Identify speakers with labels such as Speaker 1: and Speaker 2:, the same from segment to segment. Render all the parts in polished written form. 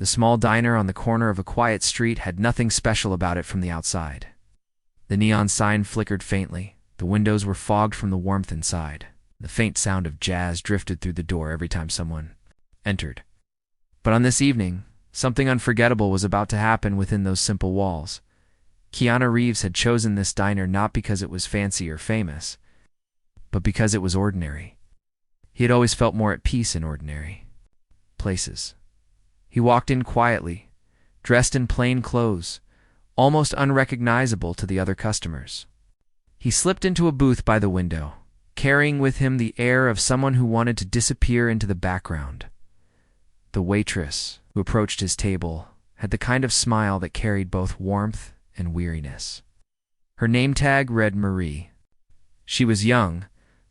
Speaker 1: The small diner on the corner of a quiet street had nothing special about it from the outside. The neon sign flickered faintly. The windows were fogged from the warmth inside. The faint sound of jazz drifted through the door every time someone entered. But on this evening, something unforgettable was about to happen within those simple walls. Keanu Reeves had chosen this diner not because it was fancy or famous, but because it was ordinary. He had always felt more at peace in ordinary places. He walked in quietly, dressed in plain clothes, almost unrecognizable to the other customers. He slipped into a booth by the window, carrying with him the air of someone who wanted to disappear into the background. The waitress, who approached his table, had the kind of smile that carried both warmth and weariness. Her name tag read Marie. She was young,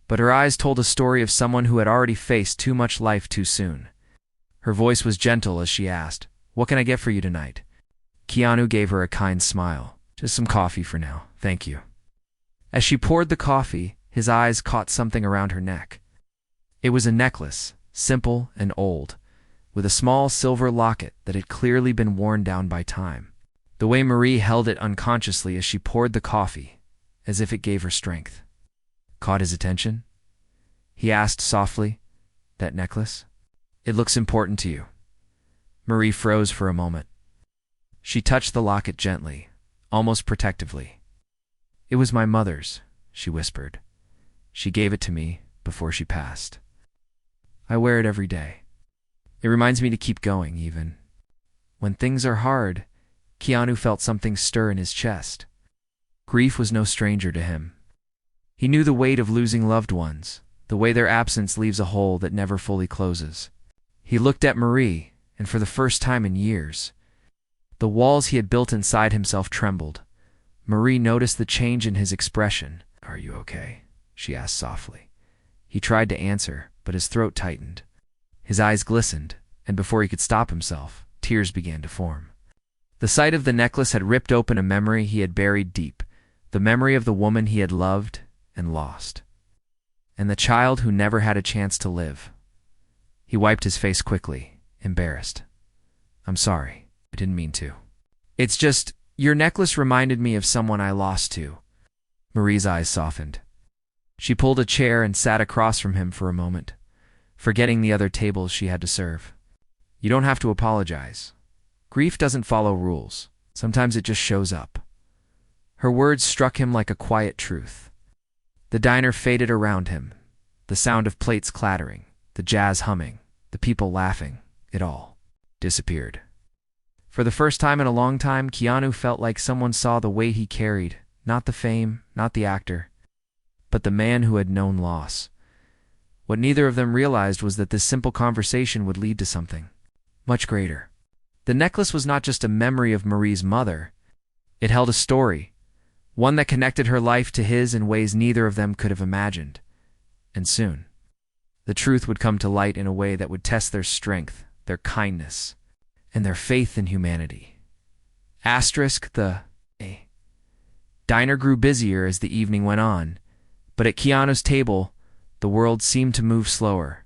Speaker 1: but her eyes told a story of someone who had already faced too much life too soon. Her voice was gentle as she asked, "What can I get for you tonight?" Keanu gave her a kind smile. "Just some coffee for now, thank you." As she poured the coffee, his eyes caught something around her neck. It was a necklace, simple and old, with a small silver locket that had clearly been worn down by time. The way Marie held it unconsciously as she poured the coffee, as if it gave her strength, caught his attention. He asked softly, "That necklace? It looks important to you." Marie froze for a moment. She touched the locket gently, almost protectively. "It was my mother's," she whispered. "She gave it to me before she passed. I wear it every day. It reminds me to keep going, even when things are hard." Keanu felt something stir in his chest. Grief was no stranger to him. He knew the weight of losing loved ones, the way their absence leaves a hole that never fully closes. He looked at Marie, and for the first time in years, the walls he had built inside himself trembled. Marie noticed the change in his expression. "Are you okay?" she asked softly. He tried to answer, but his throat tightened. His eyes glistened, and before he could stop himself, tears began to form. The sight of the necklace had ripped open a memory he had buried deep, the memory of the woman he had loved and lost, and the child who never had a chance to live. He wiped his face quickly, embarrassed. "I'm sorry. I didn't mean to. It's just, your necklace reminded me of someone I lost to." Marie's eyes softened. She pulled a chair and sat across from him for a moment, forgetting the other tables she had to serve. "You don't have to apologize. Grief doesn't follow rules. Sometimes it just shows up." Her words struck him like a quiet truth. The diner faded around him, the sound of plates clattering, the jazz humming, the people laughing, it all disappeared. For the first time in a long time, Keanu felt like someone saw the weight he carried, not the fame, not the actor, but the man who had known loss. What neither of them realized was that this simple conversation would lead to something much greater. The necklace was not just a memory of Marie's mother. It held a story, one that connected her life to his in ways neither of them could have imagined. And soon, the truth would come to light in a way that would test their strength, their kindness, and their faith in humanity. The diner grew busier as the evening went on, but at Keanu's table, the world seemed to move slower.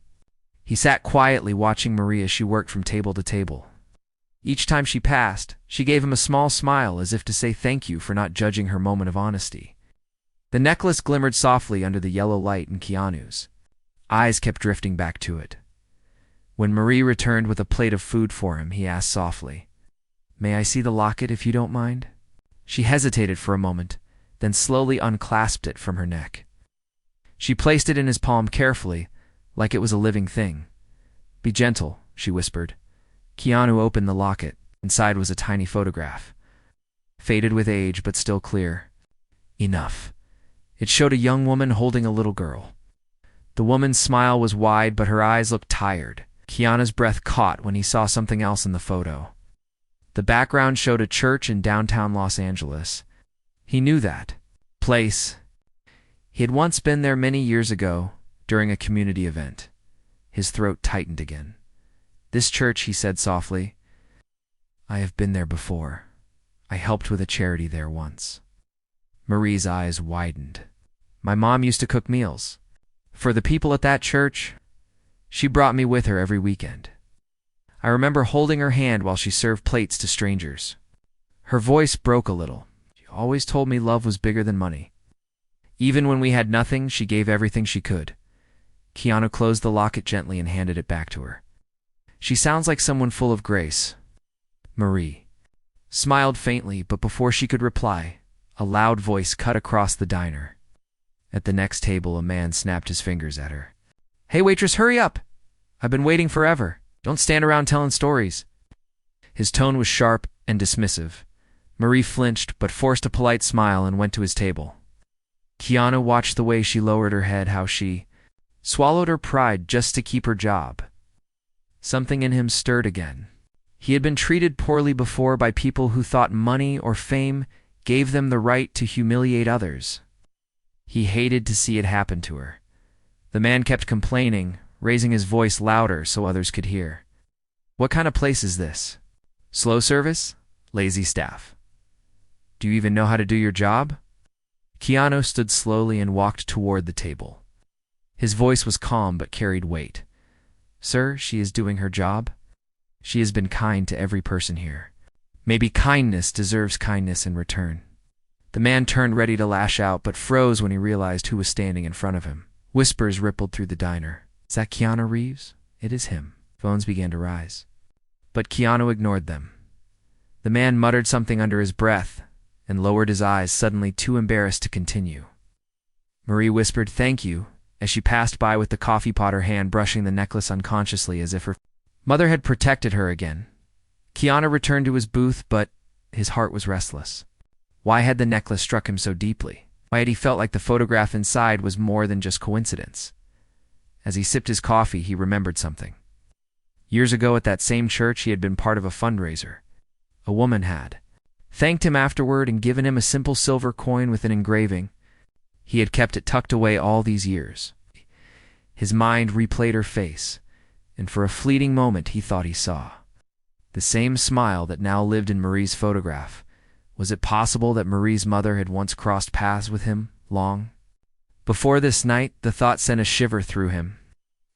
Speaker 1: He sat quietly watching Marie as she worked from table to table. Each time she passed, she gave him a small smile as if to say thank you for not judging her moment of honesty. The necklace glimmered softly under the yellow light in Keanu's eyes kept drifting back to it. When Marie returned with a plate of food for him, he asked softly, "May I see the locket if you don't mind?" She hesitated for a moment, then slowly unclasped it from her neck. She placed it in his palm carefully, like it was a living thing. "Be gentle," she whispered. Keanu opened the locket. Inside was a tiny photograph, faded with age but still clear. Enough. It showed a young woman holding a little girl. The woman's smile was wide, but her eyes looked tired. Keanu's breath caught when he saw something else in the photo. The background showed a church in downtown Los Angeles. He knew that place. He had once been there many years ago during a community event. His throat tightened again. "This church," he said softly. "I have been there before. I helped with a charity there once." Marie's eyes widened. "My mom used to cook meals for the people at that church. She brought me with her every weekend. I remember holding her hand while she served plates to strangers. Her voice broke a little. She always told me love was bigger than money. Even when we had nothing, she gave everything she could. Keanu closed the locket gently and handed it back to her. She sounds like someone full of grace. Marie smiled faintly, but before she could reply, a loud voice cut across the diner. At the next table, a man snapped his fingers at her. "Hey, waitress, hurry up! I've been waiting forever. Don't stand around telling stories." His tone was sharp and dismissive. Marie flinched but forced a polite smile and went to his table. Keanu watched the way she lowered her head, how she swallowed her pride just to keep her job. Something in him stirred again. He had been treated poorly before by people who thought money or fame gave them the right to humiliate others. He hated to see it happen to her. The man kept complaining, raising his voice louder so others could hear. "What kind of place is this? Slow service? Lazy staff? Do you even know how to do your job?" Keanu stood slowly and walked toward the table. His voice was calm but carried weight. "Sir, she is doing her job. She has been kind to every person here. Maybe kindness deserves kindness in return." The man turned ready to lash out, but froze when he realized who was standing in front of him. Whispers rippled through the diner. "Is that Keanu Reeves?" "It is him." Phones began to rise. But Keanu ignored them. The man muttered something under his breath and lowered his eyes, suddenly too embarrassed to continue. Marie whispered "thank you" as she passed by with the coffee pot, her hand brushing the necklace unconsciously as if her mother had protected her again. Keanu returned to his booth, but his heart was restless. Why had the necklace struck him so deeply? Why had he felt like the photograph inside was more than just coincidence? As he sipped his coffee, he remembered something. Years ago at that same church, he had been part of a fundraiser. A woman had thanked him afterward and given him a simple silver coin with an engraving. He had kept it tucked away all these years. His mind replayed her face, and for a fleeting moment he thought he saw the same smile that now lived in Marie's photograph. Was it possible that Marie's mother had once crossed paths with him, long before this night? The thought sent a shiver through him.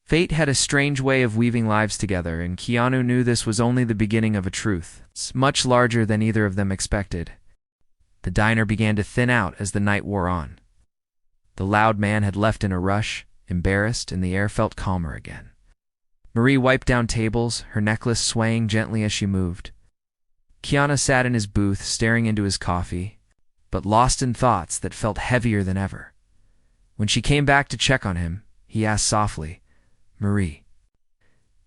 Speaker 1: Fate had a strange way of weaving lives together, and Keanu knew this was only the beginning of a truth, much larger than either of them expected. The diner began to thin out as the night wore on. The loud man had left in a rush, embarrassed, and the air felt calmer again. Marie wiped down tables, her necklace swaying gently as she moved. Keanu sat in his booth, staring into his coffee, but lost in thoughts that felt heavier than ever. When she came back to check on him, he asked softly, "Marie,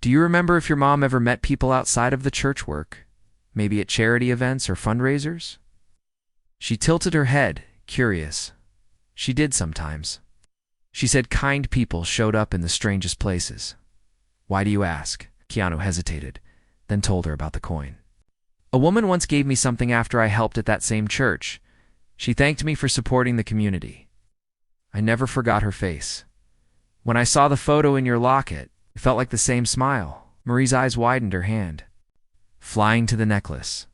Speaker 1: do you remember if your mom ever met people outside of the church work, maybe at charity events or fundraisers?" She tilted her head, curious. She did sometimes. She said kind people showed up in the strangest places. "Why do you ask?" Keanu hesitated, then told her about the coin. "A woman once gave me something after I helped at that same church. She thanked me for supporting the community. I never forgot her face. When I saw the photo in your locket, it felt like the same smile." Marie's eyes widened, her hand flying to the necklace.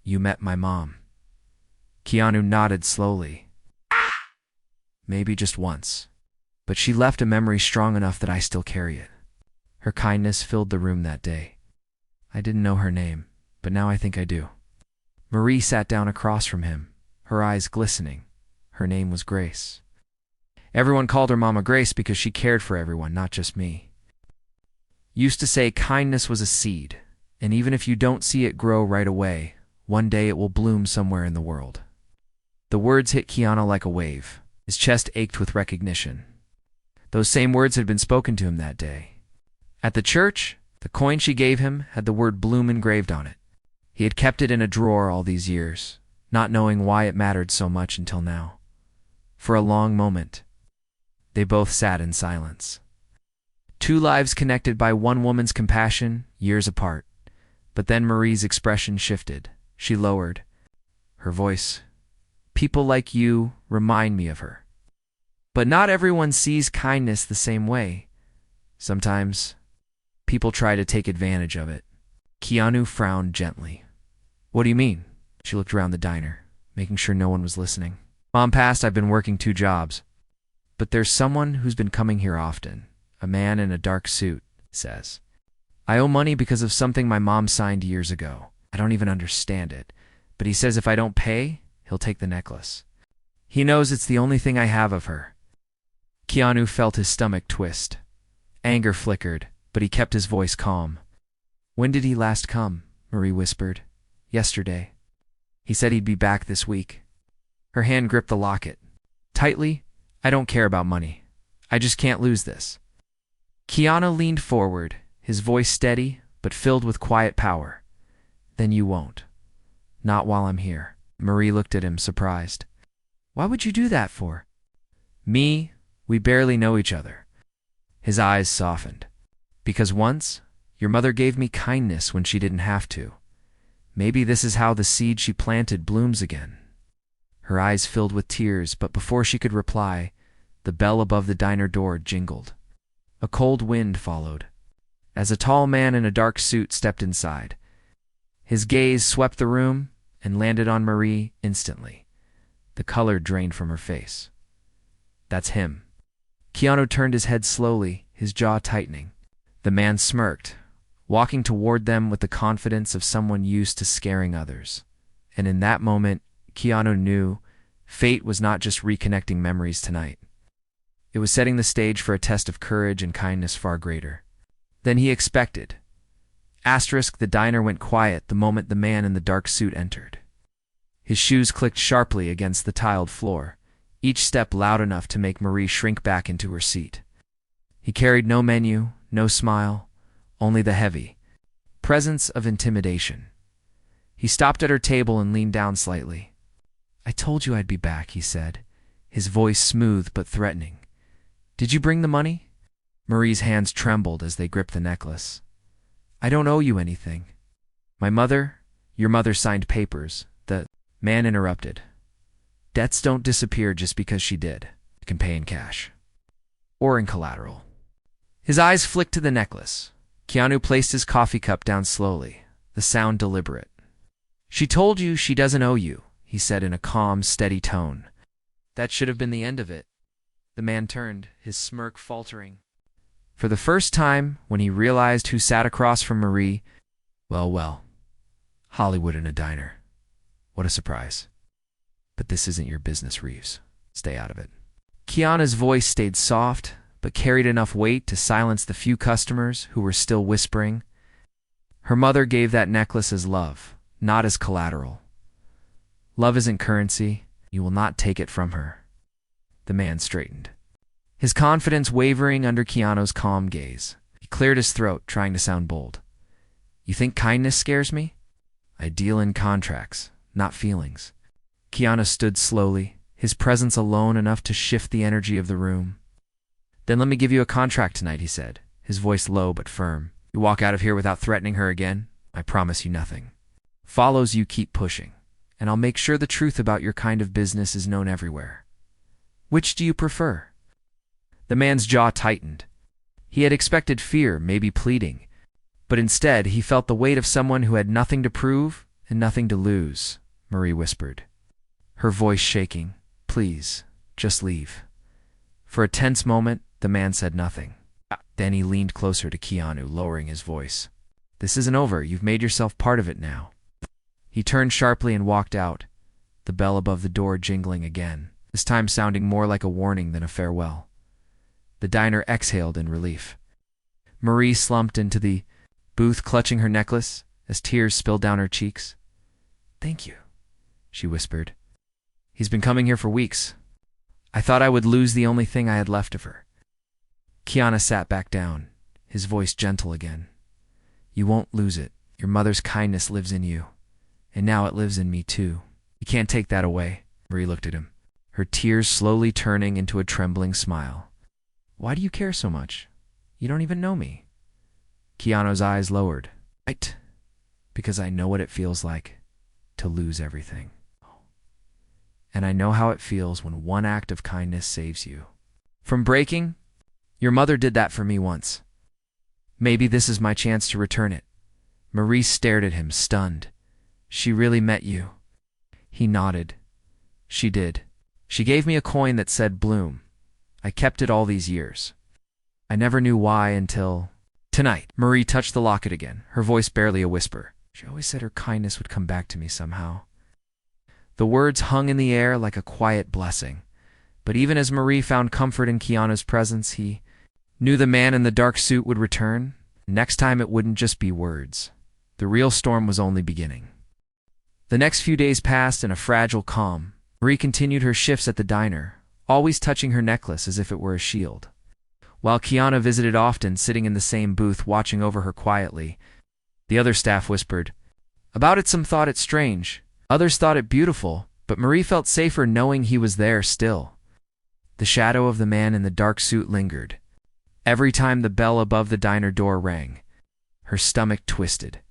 Speaker 1: "You met my mom." Keanu nodded slowly. "Maybe just once. But she left a memory strong enough that I still carry it. Her kindness filled the room that day. I didn't know her name, but now I think I do." Marie sat down across from him, her eyes glistening. Her name was Grace. Everyone called her Mama Grace because she cared for everyone, not just me. Used to say kindness was a seed, and even if you don't see it grow right away, one day it will bloom somewhere in the world. The words hit Keanu like a wave. His chest ached with recognition. Those same words had been spoken to him that day. At the church, the coin she gave him had the word bloom engraved on it. He had kept it in a drawer all these years, not knowing why it mattered so much until now. For a long moment, they both sat in silence. Two lives connected by one woman's compassion, years apart. But then Marie's expression shifted. She lowered her voice. "People like you remind me of her. But not everyone sees kindness the same way. Sometimes people try to take advantage of it." Keanu frowned gently. "What do you mean?" She looked around the diner, making sure no one was listening. "Mom passed, I've been working 2 jobs. But there's someone who's been coming here often. A man in a dark suit says." I owe money because of something my mom signed years ago. I don't even understand it, but he says if I don't pay, he'll take the necklace. He knows it's the only thing I have of her. Keanu felt his stomach twist. Anger flickered, but he kept his voice calm. When did he last come? Marie whispered. Yesterday. He said he'd be back this week. Her hand gripped the locket. Tightly, I don't care about money. I just can't lose this. Keanu leaned forward, his voice steady, but filled with quiet power. Then you won't. Not while I'm here. Marie looked at him, surprised. Why would you do that for? Me, we barely know each other. His eyes softened. Because once, your mother gave me kindness when she didn't have to. Maybe this is how the seed she planted blooms again. Her eyes filled with tears, but before she could reply, the bell above the diner door jingled. A cold wind followed, as a tall man in a dark suit stepped inside. His gaze swept the room and landed on Marie instantly. The color drained from her face. That's him. Keanu turned his head slowly, his jaw tightening. The man smirked, walking toward them with the confidence of someone used to scaring others. And in that moment, Keanu knew fate was not just reconnecting memories tonight. It was setting the stage for a test of courage and kindness far greater than he expected. The diner went quiet the moment the man in the dark suit entered. His shoes clicked sharply against the tiled floor, each step loud enough to make Marie shrink back into her seat. He carried no menu, no smile, only the heavy presence of intimidation. He stopped at her table and leaned down slightly. I told you I'd be back, he said, his voice smooth but threatening. Did you bring the money? Marie's hands trembled as they gripped the necklace. I don't owe you anything. Your mother signed papers. The man interrupted. Debts don't disappear just because she did. You can pay in cash. Or in collateral. His eyes flicked to the necklace. Keanu placed his coffee cup down slowly, the sound deliberate. She told you she doesn't owe you, he said in a calm, steady tone. That should have been the end of it. The man turned, his smirk faltering. For the first time, when he realized who sat across from Marie, well, Hollywood in a diner. What a surprise. But this isn't your business, Reeves. Stay out of it. Keanu's voice stayed soft, but carried enough weight to silence the few customers who were still whispering. Her mother gave that necklace as love, not as collateral. Love isn't currency. You will not take it from her. The man straightened, his confidence wavering under Keanu's calm gaze. He cleared his throat, trying to sound bold. You think kindness scares me? I deal in contracts, not feelings. Keanu stood slowly, his presence alone enough to shift the energy of the room. Then let me give you a contract tonight, he said, his voice low but firm. You walk out of here without threatening her again, I promise you nothing. Follows you keep pushing, and I'll make sure the truth about your kind of business is known everywhere. Which do you prefer? The man's jaw tightened. He had expected fear, maybe pleading, but instead he felt the weight of someone who had nothing to prove and nothing to lose, Marie whispered, her voice shaking. Please, just leave. For a tense moment, the man said nothing. Then he leaned closer to Keanu, lowering his voice. This isn't over. You've made yourself part of it now. He turned sharply and walked out, the bell above the door jingling again, this time sounding more like a warning than a farewell. The diner exhaled in relief. Marie slumped into the booth, clutching her necklace as tears spilled down her cheeks. Thank you, she whispered. He's been coming here for weeks. I thought I would lose the only thing I had left of her. Keanu sat back down, his voice gentle again. You won't lose it. Your mother's kindness lives in you. And now it lives in me too. You can't take that away. Marie looked at him, her tears slowly turning into a trembling smile. Why do you care so much? You don't even know me. Keanu's eyes lowered. Right. Because I know what it feels like to lose everything. And I know how it feels when one act of kindness saves you from breaking. Your mother did that for me once. Maybe this is my chance to return it. Marie stared at him, stunned. She really met you. He nodded. She did. She gave me a coin that said Bloom. I kept it all these years. I never knew why until Tonight, Marie touched the locket again, her voice barely a whisper. She always said her kindness would come back to me somehow. The words hung in the air like a quiet blessing. But even as Marie found comfort in Keanu's presence, he knew the man in the dark suit would return. Next time it wouldn't just be words. The real storm was only beginning. The next few days passed in a fragile calm. Marie continued her shifts at the diner, always touching her necklace as if it were a shield. While Keanu visited often, sitting in the same booth watching over her quietly, the other staff whispered about it. Some thought it strange, others thought it beautiful, but Marie felt safer knowing he was there still. The shadow of the man in the dark suit lingered. Every time the bell above the diner door rang, her stomach twisted.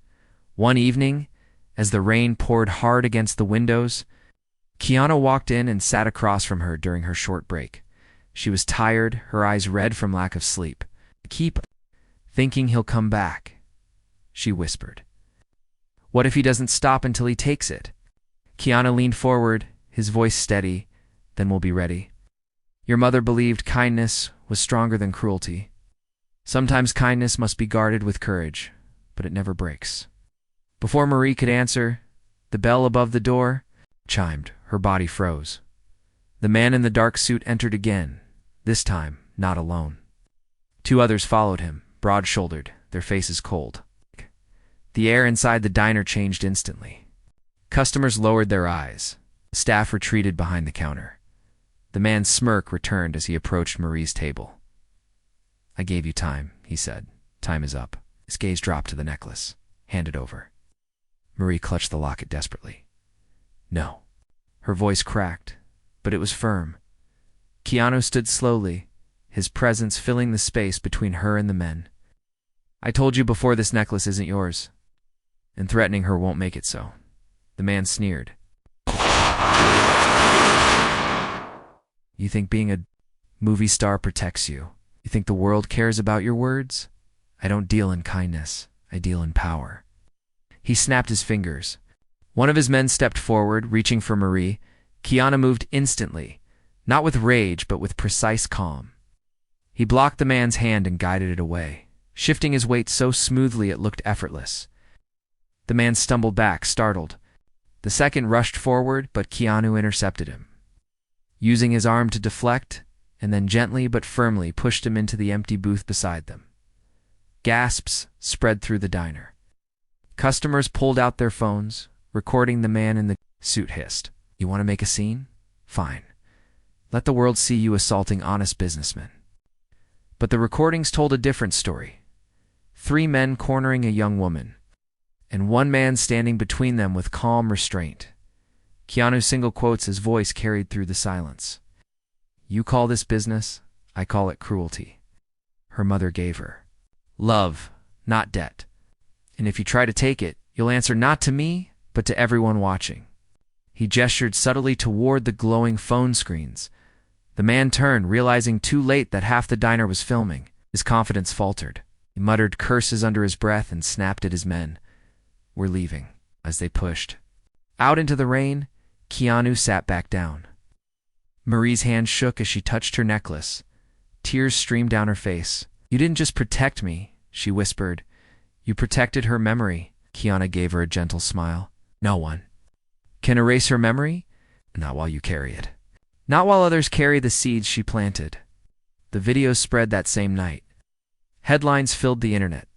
Speaker 1: One evening, as the rain poured hard against the windows, Keanu walked in and sat across from her during her short break. She was tired, her eyes red from lack of sleep. Keep thinking he'll come back, she whispered. What if he doesn't stop until he takes it? Keanu leaned forward, his voice steady. Then we'll be ready. Your mother believed kindness was stronger than cruelty. Sometimes kindness must be guarded with courage, but it never breaks. Before Marie could answer, the bell above the door chimed. Her body froze. The man in the dark suit entered again, this time not alone. Two others followed him, broad-shouldered, their faces cold. The air inside the diner changed instantly. Customers lowered their eyes. Staff retreated behind the counter. The man's smirk returned as he approached Marie's table. I gave you time, he said. Time is up. His gaze dropped to the necklace. Hand it over. Marie clutched the locket desperately. No. Her voice cracked, but it was firm. Keanu stood slowly, his presence filling the space between her and the men. I told you before, this necklace isn't yours, and threatening her won't make it so. The man sneered. You think being a movie star protects you? You think the world cares about your words? I don't deal in kindness. I deal in power. He snapped his fingers. One of his men stepped forward, reaching for Marie. Keanu moved instantly, not with rage, but with precise calm. He blocked the man's hand and guided it away, shifting his weight so smoothly it looked effortless. The man stumbled back, startled. The second rushed forward, but Keanu intercepted him, using his arm to deflect, and then gently but firmly pushed him into the empty booth beside them. Gasps spread through the diner. Customers pulled out their phones, recording. The man in the suit hissed. You want to make a scene? Fine. Let the world see you assaulting honest businessmen. But the recordings told a different story. 3 men cornering a young woman, and one man standing between them with calm restraint. Keanu's single quotes, his voice carried through the silence. You call this business, I call it cruelty. Her mother gave her love, not debt. And if you try to take it, you'll answer not to me, but to everyone watching. He gestured subtly toward the glowing phone screens. The man turned, realizing too late that half the diner was filming. His confidence faltered. He muttered curses under his breath and snapped at his men. We're leaving. As they pushed out into the rain, Keanu sat back down. Marie's hand shook as she touched her necklace. Tears streamed down her face. You didn't just protect me, she whispered. You protected her memory. Keanu gave her a gentle smile. No one can erase her memory? Not while you carry it. Not while others carry the seeds she planted. The videos spread that same night. Headlines filled the internet.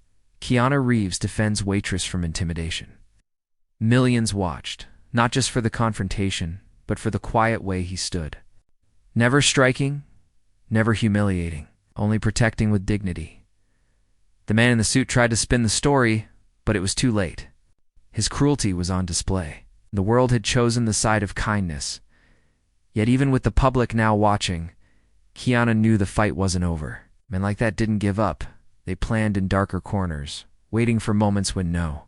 Speaker 1: Keanu Reeves defends Waitress from intimidation. Millions watched, not just for the confrontation, but for the quiet way he stood. Never striking, never humiliating, only protecting with dignity. The man in the suit tried to spin the story, but it was too late. His cruelty was on display. The world had chosen the side of kindness. Yet even with the public now watching, Keanu knew the fight wasn't over. Men like that didn't give up. They planned in darker corners, waiting for moments when no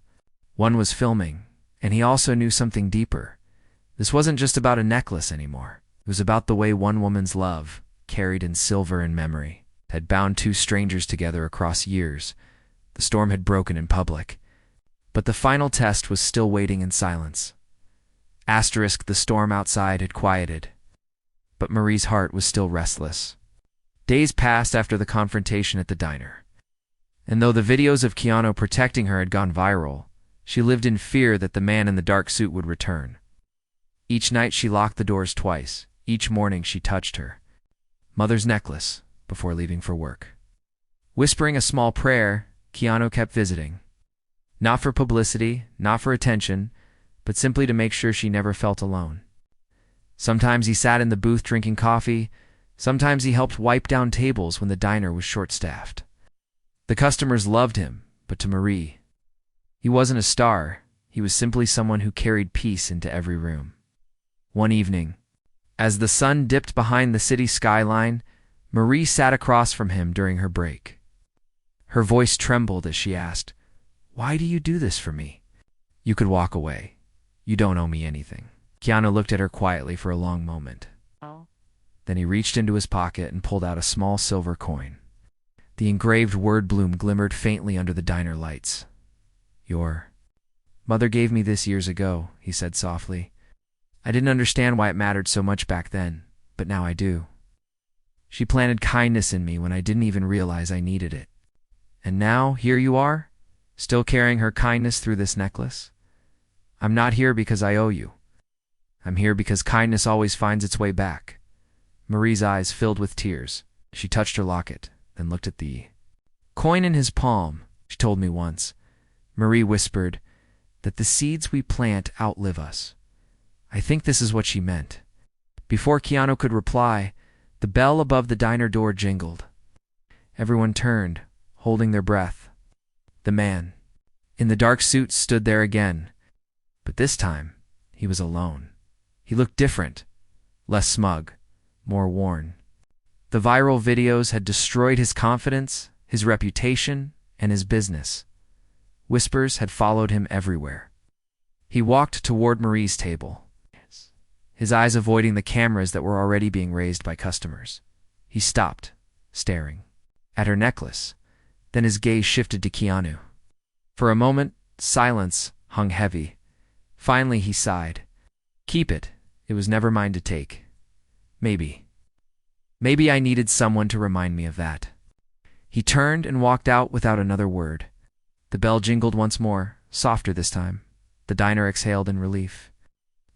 Speaker 1: one was filming. And he also knew something deeper. This wasn't just about a necklace anymore. It was about the way one woman's love, carried in silver and memory, had bound 2 strangers together across years. The storm had broken in public. But the final test was still waiting in silence. The storm outside had quieted, but Marie's heart was still restless. Days passed after the confrontation at the diner, And though the videos of Keanu protecting her had gone viral, she lived in fear that the man in the dark suit would return. Each night she locked the doors twice. Each morning she touched her mother's necklace before leaving for work. Whispering a small prayer, Keanu kept visiting. Not for publicity, not for attention, but simply to make sure she never felt alone. Sometimes he sat in the booth drinking coffee. Sometimes he helped wipe down tables when the diner was short-staffed. The customers loved him, but to Marie, he wasn't a star. He was simply someone who carried peace into every room. One evening, as the sun dipped behind the city skyline, Marie sat across from him during her break. Her voice trembled as she asked, "Why do you do this for me? You could walk away. You don't owe me anything." Keanu looked at her quietly for a long moment. Then he reached into his pocket and pulled out a small silver coin. The engraved word bloom glimmered faintly under the diner lights. "Your mother gave me this years ago," he said softly. "I didn't understand why it mattered so much back then, but now I do. She planted kindness in me when I didn't even realize I needed it. And now, here you are, still carrying her kindness through this necklace. I'm not here because I owe you. I'm here because kindness always finds its way back." Marie's eyes filled with tears. She touched her locket, then looked at the coin in his palm. "She told me once," Marie whispered, "that the seeds we plant outlive us." I think this is what she meant. Before Keanu could reply, the bell above the diner door jingled. Everyone turned, holding their breath. The man in the dark suit stood there again, but this time he was alone. He looked different, less smug, more worn. The viral videos had destroyed his confidence, his reputation, and his business. Whispers had followed him everywhere. He walked toward Marie's table, his eyes avoiding the cameras that were already being raised by customers. He stopped, staring at her necklace. Then his gaze shifted to Keanu. For a moment, silence hung heavy. Finally, he sighed. "Keep it. It was never mine to take. Maybe I needed someone to remind me of that." He turned and walked out without another word. The bell jingled once more, softer this time. The diner exhaled in relief.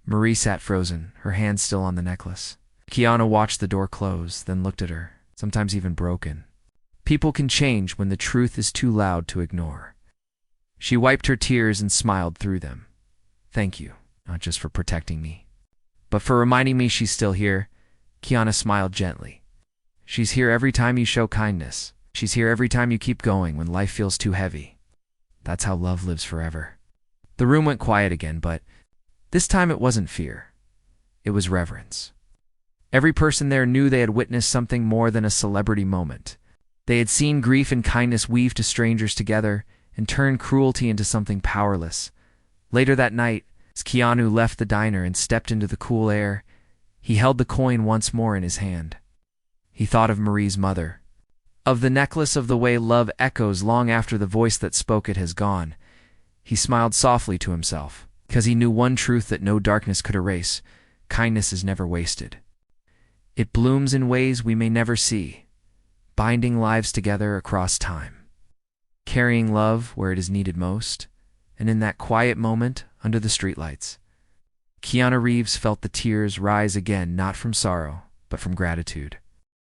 Speaker 1: Marie sat frozen, her hand still on the necklace. Keanu watched the door close, then looked at her, sometimes even broken. People can change when the truth is too loud to ignore. She wiped her tears and smiled through them. "Thank you, not just for protecting me, but for reminding me she's still here." Keanu smiled gently. "She's here every time you show kindness. She's here every time you keep going when life feels too heavy. That's how love lives forever." The room went quiet again, but this time it wasn't fear. It was reverence. Every person there knew they had witnessed something more than a celebrity moment. They had seen grief and kindness weave to strangers together and turn cruelty into something powerless. Later that night, as Keanu left the diner and stepped into the cool air, he held the coin once more in his hand. He thought of Marie's mother, of the necklace, of the way love echoes long after the voice that spoke it has gone. He smiled softly to himself, because he knew one truth that no darkness could erase: kindness is never wasted. It blooms in ways we may never see, binding lives together across time, carrying love where it is needed most. And in that quiet moment under the streetlights, Keanu Reeves felt the tears rise again, not from sorrow, but from gratitude.